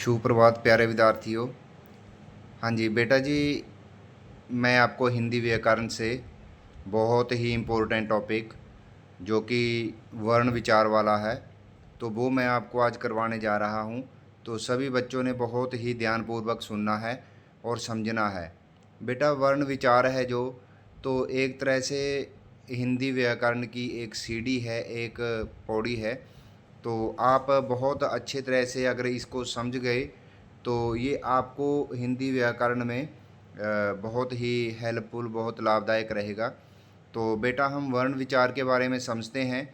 सुप्रभात प्यारे विद्यार्थियों। हाँ जी बेटा जी, मैं आपको हिंदी व्याकरण से बहुत ही इम्पोर्टेंट टॉपिक जो कि वर्ण विचार वाला है, तो वो मैं आपको आज करवाने जा रहा हूँ। तो सभी बच्चों ने बहुत ही ध्यानपूर्वक सुनना है और समझना है। बेटा वर्ण विचार है जो, तो एक तरह से हिंदी व्याकरण की एक सीढ़ी है, एक पौड़ी है। तो आप बहुत अच्छे तरह से अगर इसको समझ गए तो ये आपको हिंदी व्याकरण में बहुत ही हेल्पफुल, बहुत लाभदायक रहेगा। तो बेटा हम वर्ण विचार के बारे में समझते हैं।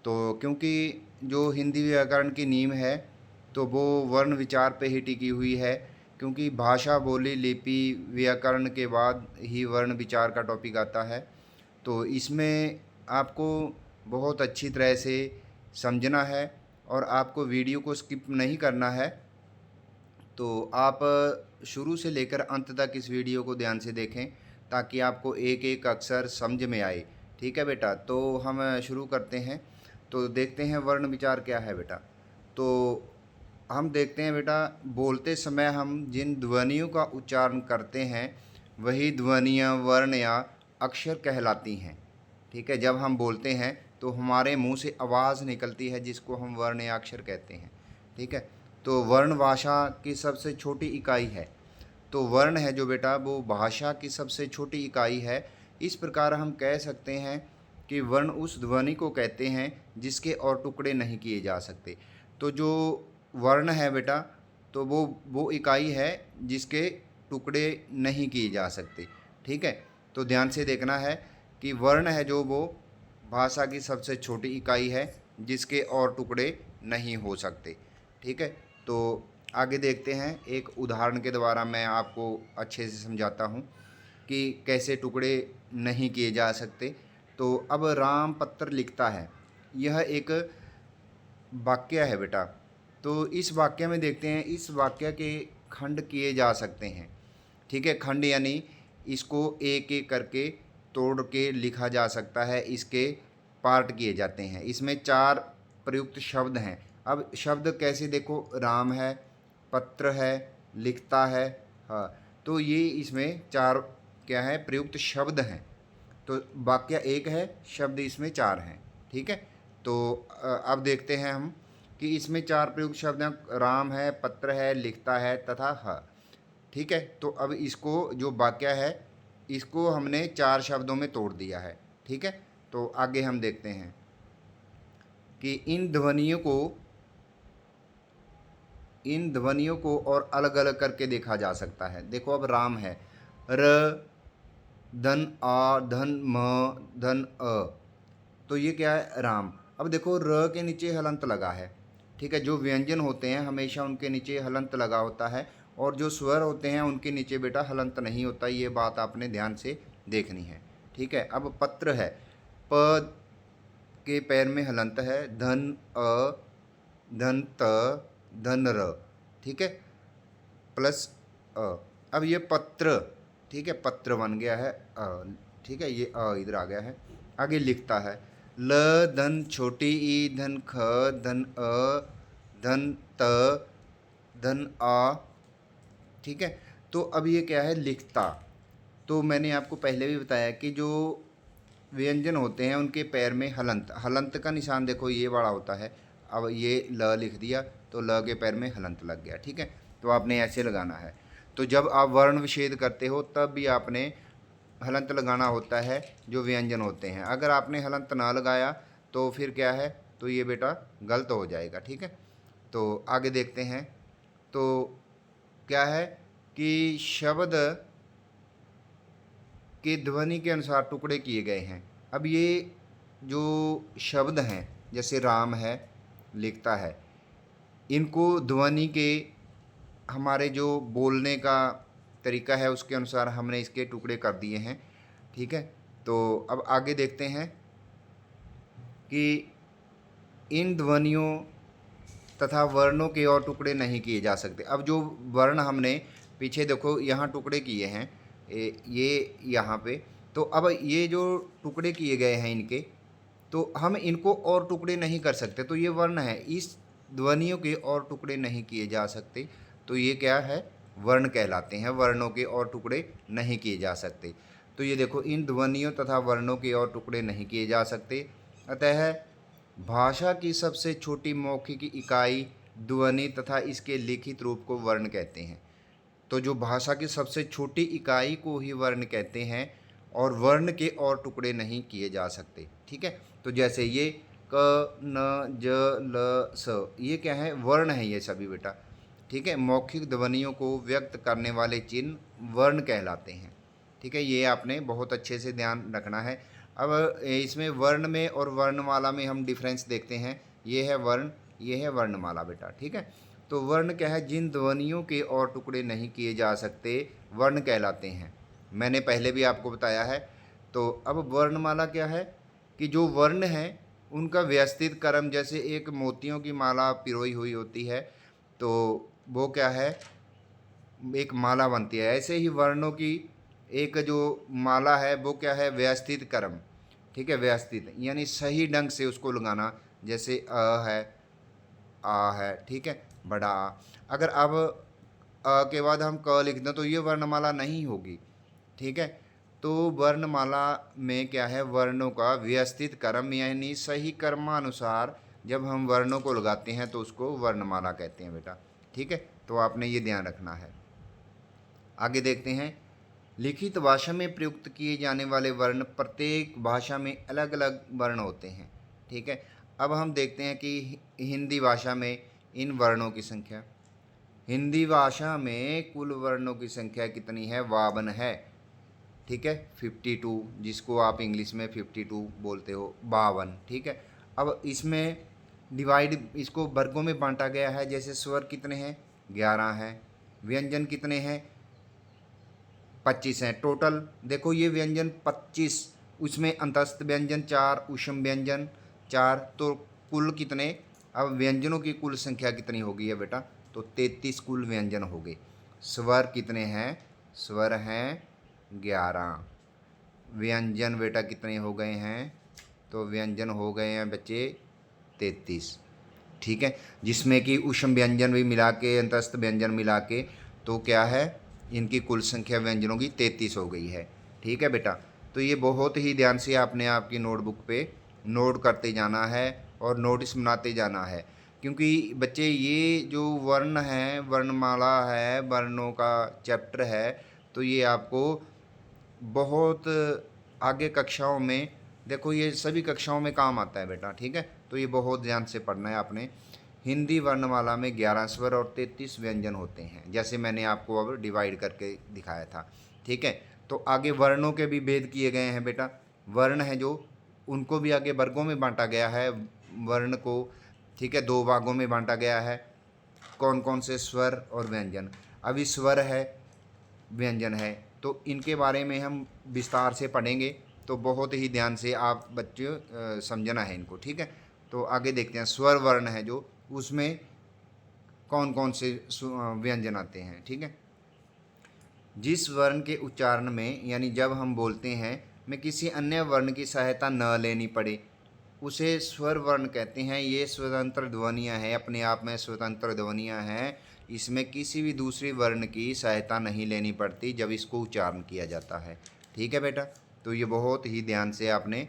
तो क्योंकि जो हिंदी व्याकरण की नींव है तो वो वर्ण विचार पे ही टिकी हुई है, क्योंकि भाषा, बोली, लिपि, व्याकरण के बाद ही वर्ण विचार का टॉपिक आता है। तो इसमें आपको बहुत अच्छी तरह से समझना है और आपको वीडियो को स्किप नहीं करना है। तो आप शुरू से लेकर अंत तक इस वीडियो को ध्यान से देखें ताकि आपको एक एक अक्षर समझ में आए। ठीक है बेटा, तो हम शुरू करते हैं। तो देखते हैं वर्ण विचार क्या है बेटा। तो हम देखते हैं बेटा, बोलते समय हम जिन ध्वनियों का उच्चारण करते हैं वही ध्वनियाँ वर्ण या अक्षर कहलाती हैं। ठीक है, जब हम बोलते हैं तो हमारे मुंह से आवाज़ निकलती है जिसको हम वर्ण या अक्षर कहते हैं। ठीक है, तो वर्ण भाषा की सबसे छोटी इकाई है। तो वर्ण है जो बेटा वो भाषा की सबसे छोटी इकाई है। इस प्रकार हम कह सकते हैं कि वर्ण उस ध्वनि को कहते हैं जिसके और टुकड़े नहीं किए जा सकते। तो जो वर्ण है बेटा, तो वो इकाई है जिसके टुकड़े नहीं किए जा सकते। ठीक है, तो ध्यान से देखना है कि वर्ण है जो वो भाषा की सबसे छोटी इकाई है जिसके और टुकड़े नहीं हो सकते। ठीक है, तो आगे देखते हैं। एक उदाहरण के द्वारा मैं आपको अच्छे से समझाता हूँ कि कैसे टुकड़े नहीं किए जा सकते। तो अब राम पत्र लिखता है, यह एक वाक्य है बेटा। तो इस वाक्य में देखते हैं, इस वाक्य के खंड किए जा सकते हैं। ठीक है, खंड यानी इसको एक एक करके तोड़ के लिखा जा सकता है, इसके पार्ट किए जाते हैं। इसमें 4 प्रयुक्त शब्द हैं। अब शब्द कैसे देखो, राम है, पत्र है, लिखता है। हाँ, तो ये इसमें 4 क्या है, प्रयुक्त शब्द हैं। तो वाक्य एक है, शब्द इसमें 4 हैं। ठीक है, तो अब देखते हैं हम कि इसमें 4 प्रयुक्त शब्द हैं, राम है, पत्र है, लिखता है तथा ह। ठीक है, तो अब इसको जो वाक्य है इसको हमने 4 शब्दों में तोड़ दिया है। ठीक है, तो आगे हम देखते हैं कि इन ध्वनियों को और अलग अलग करके देखा जा सकता है। देखो अब राम है, र, धन आ, धन म, धन अ, तो ये क्या है, राम। अब देखो र के नीचे हलंत लगा है। ठीक है, जो व्यंजन होते हैं हमेशा उनके नीचे हलंत लगा होता है और जो स्वर होते हैं उनके नीचे बेटा हलंत नहीं होता। ये बात आपने ध्यान से देखनी है। ठीक है, अब पत्र है, प के पैर में हलंत है, धन अ, धन त, धन र। ठीक है, प्लस अ। अब ये पत्र, ठीक है, पत्र बन गया है अ। ठीक है, ये अ इधर आ गया है। आगे लिखता है, ल, धन छोटी ई, धन ख, धन अ, धन त, धन आ। ठीक है, तो अब ये क्या है, लिखता। तो मैंने आपको पहले भी बताया कि जो व्यंजन होते हैं उनके पैर में हलंत, हलंत का निशान देखो ये बड़ा होता है। अब ये ल लिख दिया तो ल के पैर में हलंत लग गया। ठीक है, तो आपने ऐसे लगाना है। तो जब आप वर्ण विच्छेद करते हो तब भी आपने हलंत लगाना होता है जो व्यंजन होते हैं। अगर आपने हलंत ना लगाया तो फिर क्या है, तो ये बेटा गलत हो जाएगा। ठीक है, तो आगे देखते हैं। तो क्या है कि शब्द के ध्वनि के अनुसार टुकड़े किए गए हैं। अब ये जो शब्द हैं जैसे राम है, लिखता है, इनको ध्वनि के, हमारे जो बोलने का तरीका है उसके अनुसार हमने इसके टुकड़े कर दिए हैं। ठीक है, तो अब आगे देखते हैं कि इन ध्वनियों तथा वर्णों के और टुकड़े नहीं किए जा सकते। अब जो वर्ण हमने पीछे देखो यहाँ टुकड़े किए हैं, ये यहाँ पे, तो अब ये जो टुकड़े किए गए हैं इनके, तो हम इनको और टुकड़े नहीं कर सकते। तो ये वर्ण है, इस ध्वनियों के और टुकड़े नहीं किए जा सकते, तो ये क्या है, वर्ण कहलाते हैं। वर्णों के और टुकड़े नहीं किए जा सकते। तो ये देखो, इन ध्वनियों तथा वर्णों के और टुकड़े नहीं किए जा सकते। अतः भाषा की सबसे छोटी मौखिक इकाई ध्वनि तथा इसके लिखित रूप को वर्ण कहते हैं। तो जो भाषा की सबसे छोटी इकाई को ही वर्ण कहते हैं, और वर्ण के और टुकड़े नहीं किए जा सकते। ठीक है, तो जैसे ये क न ज ल स, ये क्या है, वर्ण है ये सभी बेटा। ठीक है, मौखिक ध्वनियों को व्यक्त करने वाले चिन्ह वर्ण कहलाते हैं। ठीक है, ये आपने बहुत अच्छे से ध्यान रखना है। अब इसमें वर्ण में और वर्णमाला में हम डिफरेंस देखते हैं। ये है वर्ण, ये है वर्णमाला बेटा। ठीक है, तो वर्ण क्या है, जिन ध्वनियों के और टुकड़े नहीं किए जा सकते वर्ण कहलाते हैं। मैंने पहले भी आपको बताया है। तो अब वर्णमाला क्या है, कि जो वर्ण हैं उनका व्यवस्थित क्रम, जैसे एक मोतियों की माला पिरोई हुई होती है, तो वो क्या है, एक माला बनती है। ऐसे ही वर्णों की एक जो माला है वो क्या है, व्यवस्थित क्रम। ठीक है, व्यवस्थित यानी सही ढंग से उसको लगाना। जैसे अ है, आ है, ठीक है, बड़ा आ। अगर अब अ के बाद हम क लिख दें तो ये वर्णमाला नहीं होगी। ठीक है, तो वर्णमाला में क्या है, वर्णों का व्यवस्थित क्रम यानी सही क्रमानुसार जब हम वर्णों को लगाते हैं तो उसको वर्णमाला कहते हैं बेटा। ठीक है, तो आपने ये ध्यान रखना है। आगे देखते हैं, लिखित भाषा में प्रयुक्त किए जाने वाले वर्ण, प्रत्येक भाषा में अलग अलग वर्ण होते हैं। ठीक है, अब हम देखते हैं कि हिंदी भाषा में इन वर्णों की संख्या। हिंदी भाषा में कुल वर्णों की संख्या कितनी है, 52 है। ठीक है, 52, जिसको आप इंग्लिश में 52 बोलते हो, 52। ठीक है, अब इसमें डिवाइड, इसको वर्गों में बांटा गया है। जैसे स्वर कितने हैं, 11 हैं। व्यंजन कितने हैं, 25 हैं टोटल। देखो ये व्यंजन 25, उसमें अंतस्थ व्यंजन 4, ऊष्म व्यंजन 4, तो कुल कितने, अब व्यंजनों की कुल संख्या कितनी होगी है बेटा, तो 33 कुल व्यंजन हो गए। स्वर कितने हैं, स्वर हैं 11। व्यंजन बेटा कितने हो गए हैं, तो व्यंजन हो गए हैं बच्चे 33। ठीक है, जिसमें कि ऊष्म व्यंजन भी मिला के, अंतस्थ व्यंजन मिला के, तो क्या है, इनकी कुल संख्या व्यंजनों की 33 हो गई है। ठीक है बेटा, तो ये बहुत ही ध्यान से आपने आपकी नोटबुक पे नोट करते जाना है और नोटिस बनाते जाना है। क्योंकि बच्चे ये जो वर्ण है, वर्णमाला है, वर्णों का चैप्टर है, तो ये आपको बहुत आगे कक्षाओं में, देखो ये सभी कक्षाओं में काम आता है बेटा। ठीक है, तो ये बहुत ध्यान से पढ़ना है आपने। हिंदी वर्णमाला में 11 स्वर और 33 व्यंजन होते हैं, जैसे मैंने आपको अब डिवाइड करके दिखाया था। ठीक है, तो आगे वर्णों के भी भेद किए गए हैं बेटा। वर्ण है जो, उनको भी आगे वर्गों में बांटा गया है वर्ण को। ठीक है, 2 भागों में बांटा गया है। कौन कौन से, स्वर और व्यंजन। अभी स्वर है, व्यंजन है, तो इनके बारे में हम विस्तार से पढ़ेंगे। तो बहुत ही ध्यान से आप बच्चे समझना है इनको। ठीक है, तो आगे देखते हैं, स्वर वर्ण है जो, उसमें कौन कौन से व्यंजन आते हैं। ठीक है, जिस वर्ण के उच्चारण में, यानी जब हम बोलते हैं, में किसी अन्य वर्ण की सहायता न लेनी पड़े, उसे स्वर वर्ण कहते हैं। ये स्वतंत्र ध्वनियाँ हैं, अपने आप में स्वतंत्र ध्वनियाँ हैं। इसमें किसी भी दूसरी वर्ण की सहायता नहीं लेनी पड़ती जब इसको उच्चारण किया जाता है। ठीक है बेटा, तो ये बहुत ही ध्यान से आपने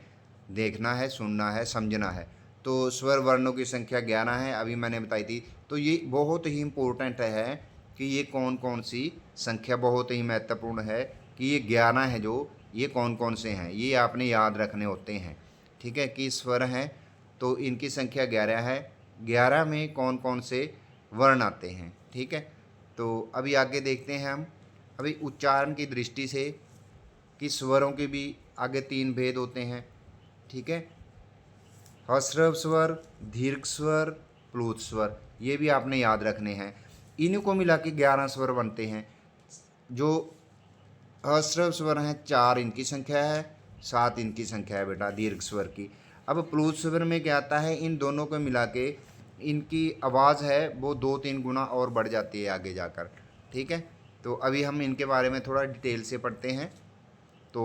देखना है, सुनना है, समझना है। तो स्वर वर्णों की संख्या 11 है, अभी मैंने बताई थी। तो ये बहुत ही इम्पोर्टेंट है कि ये कौन कौन सी संख्या, बहुत ही महत्वपूर्ण है कि ये 11 है जो, ये कौन कौन से हैं, ये आपने याद रखने होते हैं। ठीक है, कि स्वर हैं तो इनकी संख्या 11 है। 11 में कौन कौन से वर्ण आते हैं। ठीक है, तो अभी आगे देखते हैं हम, अभी उच्चारण की दृष्टि से, कि स्वरों के भी आगे 3 भेद होते हैं। ठीक है, ह्रस्व स्वर, दीर्घ स्वर, प्लुत स्वर, ये भी आपने याद रखने हैं। इन्हीं को मिला के 11 स्वर बनते हैं। जो ह्रस्व स्वर हैं 4 इनकी संख्या है, 7 इनकी संख्या है बेटा दीर्घ स्वर की। अब प्लुत स्वर में क्या आता है, इन दोनों को मिला के इनकी आवाज़ है वो 2-3 गुना और बढ़ जाती है आगे जाकर। ठीक है, तो अभी हम इनके बारे में थोड़ा डिटेल से पढ़ते हैं। तो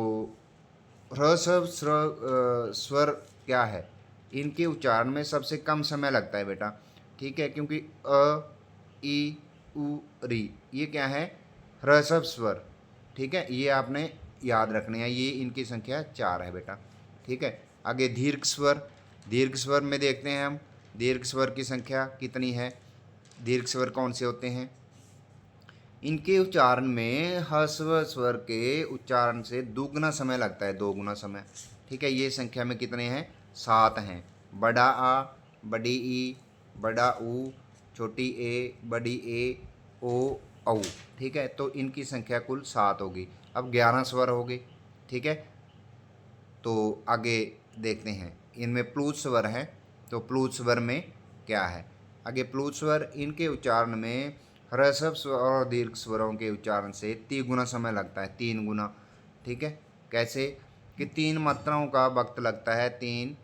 ह्रस्व स्वर क्या है, इनके उच्चारण में सबसे कम समय लगता है बेटा। ठीक है, क्योंकि अ, ई, उ, री ये क्या है, ह्रस्व स्वर। ठीक है, ये आपने याद रखने हैं, ये इनकी संख्या 4 है बेटा। ठीक है, आगे दीर्घ स्वर। दीर्घ स्वर में देखते हैं हम दीर्घ स्वर की संख्या कितनी है। दीर्घ स्वर कौन से होते हैं, इनके उच्चारण में ह्रस्व स्वर के उच्चारण से दुगना समय लगता है, 2 गुना समय। ठीक है, ये संख्या में कितने हैं, 7 हैं। बड़ा आ, बड़ी ई, बड़ा ऊ, छोटी ए, बड़ी ए, ओ, औ। ठीक है, तो इनकी संख्या कुल 7 होगी। अब 11 स्वर हो गए। ठीक है, तो आगे देखते हैं, इनमें प्लूत स्वर हैं, तो प्लूत स्वर में क्या है। आगे प्लूत स्वर, इनके उच्चारण में ह्रस्व स्वर और दीर्घ स्वरों के उच्चारण से 3 गुना समय लगता है, 3 गुना। ठीक है, कैसे कि 3 मात्राओं का वक्त लगता है, 3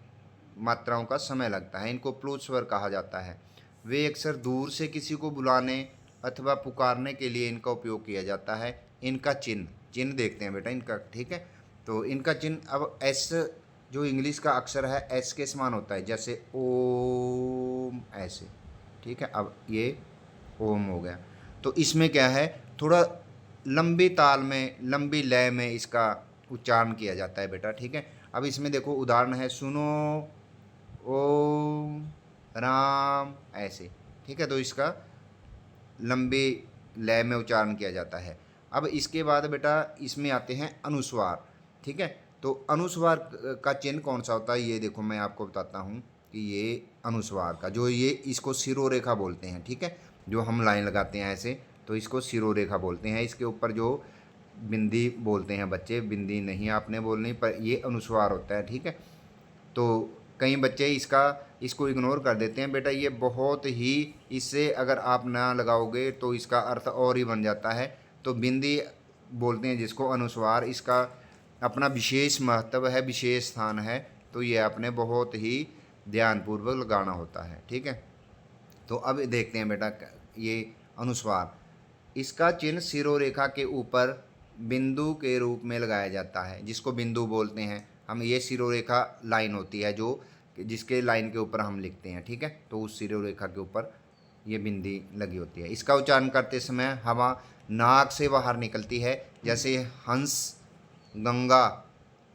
मात्राओं का समय लगता है, इनको प्लूत स्वर कहा जाता है। वे अक्सर दूर से किसी को बुलाने अथवा पुकारने के लिए इनका उपयोग किया जाता है। इनका चिन्ह, चिन्ह देखते हैं बेटा इनका। ठीक है, तो इनका चिन्ह, अब एस जो इंग्लिश का अक्षर है एस के समान होता है, जैसे ओम ऐसे। ठीक है, अब ये ओम हो गया। तो इसमें क्या है, थोड़ा लंबी ताल में, लंबी लय में इसका उच्चारण किया जाता है बेटा। ठीक है, अब इसमें देखो उदाहरण है, सुनो, ओम, राम ऐसे। ठीक है, तो इसका लंबी लय में उच्चारण किया जाता है। अब इसके बाद बेटा इसमें आते हैं अनुस्वार। ठीक है, तो अनुस्वार का चिन्ह कौन सा होता है, ये देखो मैं आपको बताता हूँ कि ये अनुस्वार का जो ये इसको सिरोरेखा बोलते हैं। ठीक है, जो हम लाइन लगाते हैं ऐसे, तो इसको सिरोरेखा बोलते हैं। इसके ऊपर जो बिंदी बोलते हैं बच्चे, बिंदी नहीं आपने बोलनी, पर ये अनुस्वार होता है। ठीक है, तो कई बच्चे इसको इग्नोर कर देते हैं बेटा, ये बहुत ही, इससे अगर आप ना लगाओगे तो इसका अर्थ और ही बन जाता है। तो बिंदी बोलते हैं जिसको, अनुस्वार, इसका अपना विशेष महत्व है, विशेष स्थान है। तो ये आपने बहुत ही ध्यानपूर्वक लगाना होता है। ठीक है, तो अब देखते हैं बेटा ये अनुस्वार, इसका चिन्ह सिरोरेखा के ऊपर बिंदु के रूप में लगाया जाता है, जिसको बिंदु बोलते हैं हम। ये सिरोरेखा लाइन होती है जो जिसके लाइन के ऊपर हम लिखते हैं। ठीक है, तो उस सिरोरेखा के ऊपर ये बिंदी लगी होती है। इसका उच्चारण करते समय हवा नाक से बाहर निकलती है, जैसे हंस, गंगा,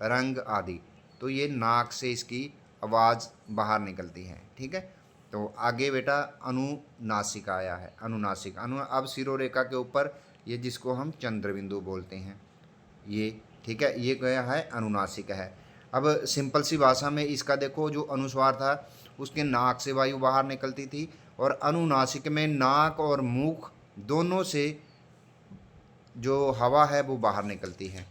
रंग आदि। तो ये नाक से इसकी आवाज़ बाहर निकलती है। ठीक है, तो आगे बेटा अनुनासिक आया है, अनुनासिक। अब सिरोरेखा के ऊपर ये जिसको हम चंद्र बिंदु बोलते हैं ये। ठीक है, ये गया है, अनुनासिक है। अब सिंपल सी भाषा में इसका देखो, जो अनुस्वार था उसके नाक से वायु बाहर निकलती थी, और अनुनासिक में नाक और मुख दोनों से जो हवा है वो बाहर निकलती है।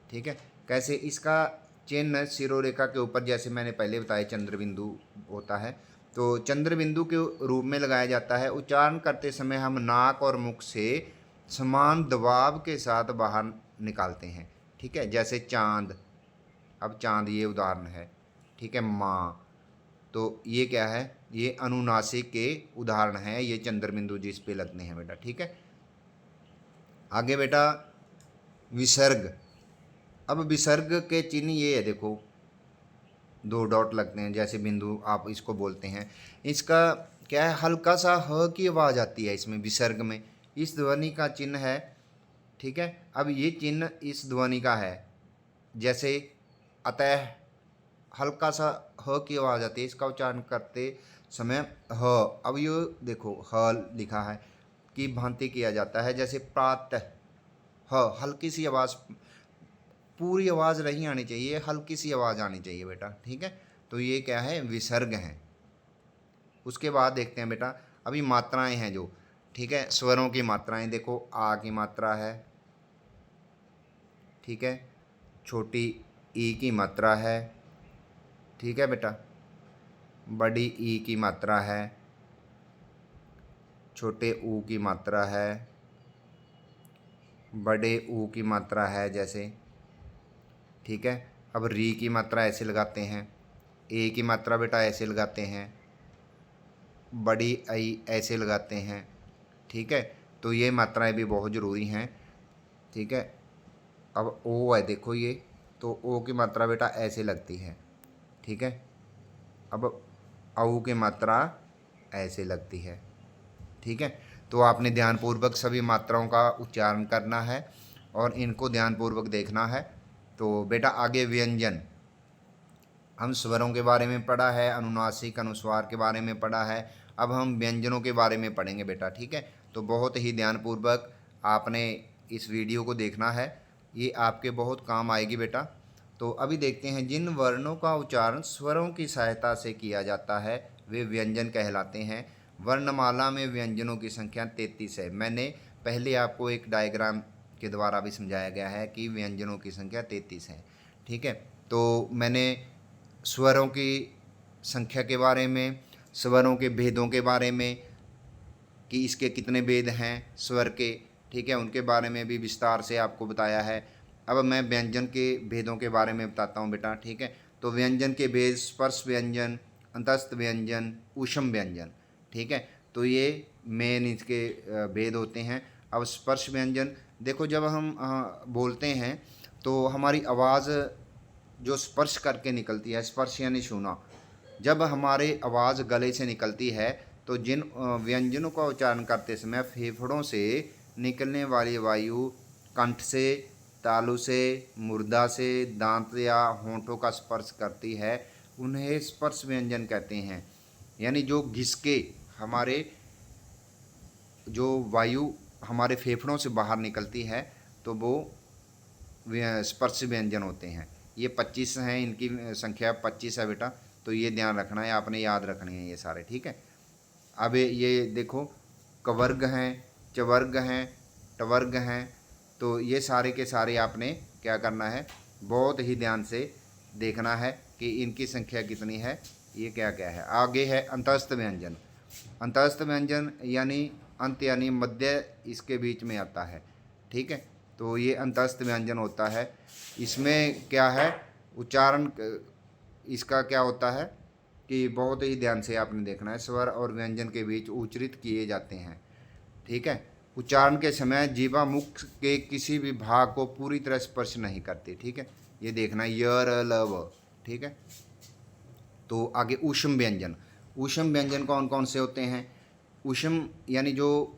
ठीक है, कैसे, इसका चिन्ह सिरोरेखा के ऊपर, जैसे मैंने पहले बताया, चंद्र बिंदु होता है, तो चंद्र बिंदु के रूप में लगाया जाता है। उच्चारण करते समय हम नाक और मुख से समान दबाव के साथ बाहर निकालते हैं। ठीक है, जैसे चांद, अब चांद ये उदाहरण है। ठीक है, माँ, तो ये क्या है, ये अनुनासिक के उदाहरण है, ये चंद्र बिंदु जिस पे लगने हैं बेटा। ठीक है, आगे बेटा विसर्ग। अब विसर्ग के चिन्ह ये है, देखो 2 डॉट लगते हैं, जैसे बिंदु आप इसको बोलते हैं। इसका क्या है, हल्का सा ह की आवाज़ आती है इसमें, विसर्ग में इस ध्वनि का चिन्ह है। ठीक है, अब ये चिन्ह इस ध्वनि का है, जैसे अतः, हल्का सा ह की आवाज़ आती है, इसका उच्चारण करते समय ह। अब ये देखो ह लिखा है की भांति किया जाता है, जैसे प्रातः, ह हल्की सी आवाज़, पूरी आवाज़ नहीं आनी चाहिए, हल्की सी आवाज़ आनी चाहिए बेटा। ठीक है, तो ये क्या है, विसर्ग हैं। उसके बाद देखते हैं बेटा, अभी मात्राएं हैं जो। ठीक है, स्वरों की मात्राएं देखो, आ की मात्रा है। ठीक है, छोटी ई की मात्रा है। ठीक है बेटा, बड़ी ई की मात्रा है, छोटे ऊ की मात्रा है, बड़े ऊ की मात्रा है जैसे। ठीक है, अब री की मात्रा ऐसे लगाते हैं, ए की मात्रा बेटा ऐसे लगाते हैं, बड़ी आई ऐसे लगाते हैं। ठीक है, तो ये मात्राएं भी बहुत ज़रूरी हैं। ठीक है, अब ओ है, देखो ये, तो ओ की मात्रा बेटा ऐसे लगती है। ठीक है, अब औ की मात्रा ऐसे लगती है। ठीक है, तो आपने ध्यानपूर्वक सभी मात्राओं का उच्चारण करना है और इनको ध्यानपूर्वक देखना है। तो बेटा आगे व्यंजन, हम स्वरों के बारे में पढ़ा है, अनुनासिक अनुस्वार के बारे में पढ़ा है, अब हम व्यंजनों के बारे में पढ़ेंगे बेटा। ठीक है, तो बहुत ही ध्यानपूर्वक आपने इस वीडियो को देखना है, ये आपके बहुत काम आएगी बेटा। तो अभी देखते हैं, जिन वर्णों का उच्चारण स्वरों की सहायता से किया जाता है वे व्यंजन कहलाते हैं। वर्णमाला में व्यंजनों की संख्या 33 है। मैंने पहले आपको एक डायग्राम के द्वारा भी समझाया गया है कि व्यंजनों की संख्या 33 है। ठीक है, तो मैंने स्वरों की संख्या के बारे में, स्वरों के भेदों के बारे में कि इसके कितने भेद हैं स्वर के, ठीक है, उनके बारे में भी विस्तार से आपको बताया है। अब मैं व्यंजन के भेदों के बारे में बताता हूँ बेटा। ठीक है, तो व्यंजन के भेद स्पर्श व्यंजन, अंतस्थ व्यंजन, ऊष्म व्यंजन। ठीक है, तो ये मेन इसके भेद होते हैं। अब स्पर्श व्यंजन देखो, जब हम बोलते हैं तो हमारी आवाज़ जो स्पर्श करके निकलती है, स्पर्श यानी छूना, जब हमारी आवाज़ गले से निकलती है तो जिन व्यंजनों का उच्चारण करते समय फेफड़ों से निकलने वाली वायु कंठ से, तालु से, मुर्दा से, दांत या होंठों का स्पर्श करती है, उन्हें स्पर्श व्यंजन कहते हैं। यानी जो घिसके हमारे, जो वायु हमारे फेफड़ों से बाहर निकलती है तो वो स्पर्श व्यंजन होते हैं। ये 25 हैं, इनकी संख्या 25 है बेटा, तो ये ध्यान रखना है, आपने याद रखने हैं ये सारे। ठीक है, अब ये देखो, कवर्ग हैं, चवर्ग हैं, टवर्ग हैं, तो ये सारे के सारे आपने क्या करना है, बहुत ही ध्यान से देखना है कि इनकी संख्या कितनी है, ये क्या क्या है। आगे है अंतस्थ व्यंजन। अंतस्थ व्यंजन यानी अंत यानी मध्य इसके बीच में आता है। ठीक है, तो ये अंतस्थ व्यंजन होता है। इसमें क्या है, उच्चारण इसका क्या होता है कि बहुत ही ध्यान से आपने देखना है, स्वर और व्यंजन के बीच उच्चारित किए जाते हैं। ठीक है, उच्चारण के समय जीवा मुख के किसी भी भाग को पूरी तरह स्पर्श नहीं करती। ठीक है, ये देखना है, य र ल व। ठीक है, तो आगे ऊष्म व्यंजन। ऊष्म व्यंजन कौन कौन से होते हैं? ऊष्म यानी जो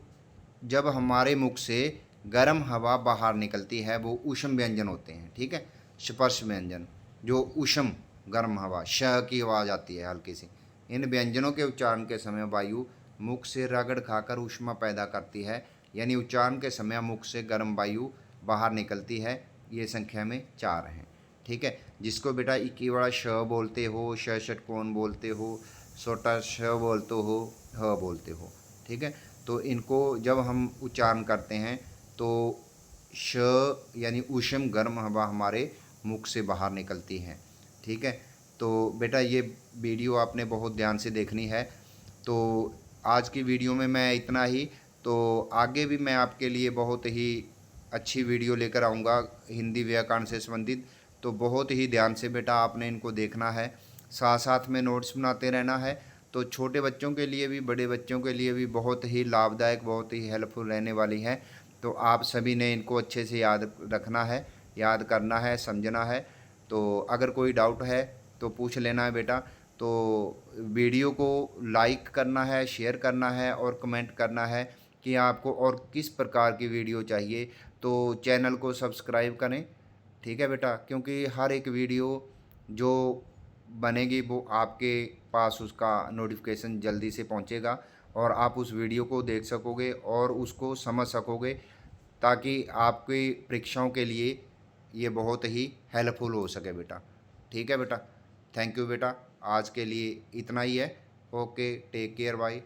जब हमारे मुख से गर्म हवा बाहर निकलती है वो ऊष्म व्यंजन होते हैं। ठीक है, स्पर्श व्यंजन जो ऊष्म गर्म हवा श की आवाज़ आती है हल्की सी, इन व्यंजनों के उच्चारण के समय वायु मुख से रगड़ खाकर ऊष्मा पैदा करती है, यानी उच्चारण के समय मुख से गर्म वायु बाहर निकलती है। ये संख्या में 4 हैं। ठीक है, जिसको बेटा इक्की बड़ा श बोलते हो, श षटकोण बोलते हो, छोटा श बोलते हो, ह बोलते हो। ठीक है, तो इनको जब हम उच्चारण करते हैं तो श यानी ऊष्म गर्म हवा हमारे मुख से बाहर निकलती है। ठीक है, तो बेटा ये वीडियो आपने बहुत ध्यान से देखनी है। तो आज की वीडियो में मैं इतना ही, तो आगे भी मैं आपके लिए बहुत ही अच्छी वीडियो लेकर आऊँगा हिंदी व्याकरण से संबंधित। तो बहुत ही ध्यान से बेटा आपने इनको देखना है, साथ साथ में नोट्स बनाते रहना है। तो छोटे बच्चों के लिए भी, बड़े बच्चों के लिए भी बहुत ही लाभदायक, बहुत ही हेल्पफुल रहने वाली है। तो आप सभी ने इनको अच्छे से याद रखना है, याद करना है, समझना है। तो अगर कोई डाउट है तो पूछ लेना है बेटा। तो वीडियो को लाइक करना है, शेयर करना है और कमेंट करना है कि आपको और किस प्रकार की वीडियो चाहिए। तो चैनल को सब्सक्राइब करें। ठीक है बेटा, क्योंकि हर एक वीडियो जो बनेगी वो आपके पास उसका नोटिफिकेशन जल्दी से पहुंचेगा और आप उस वीडियो को देख सकोगे और उसको समझ सकोगे, ताकि आपकी परीक्षाओं के लिए ये बहुत ही हेल्पफुल हो सके बेटा। ठीक है बेटा, थैंक यू बेटा, आज के लिए इतना ही है। Okay, take care, bye.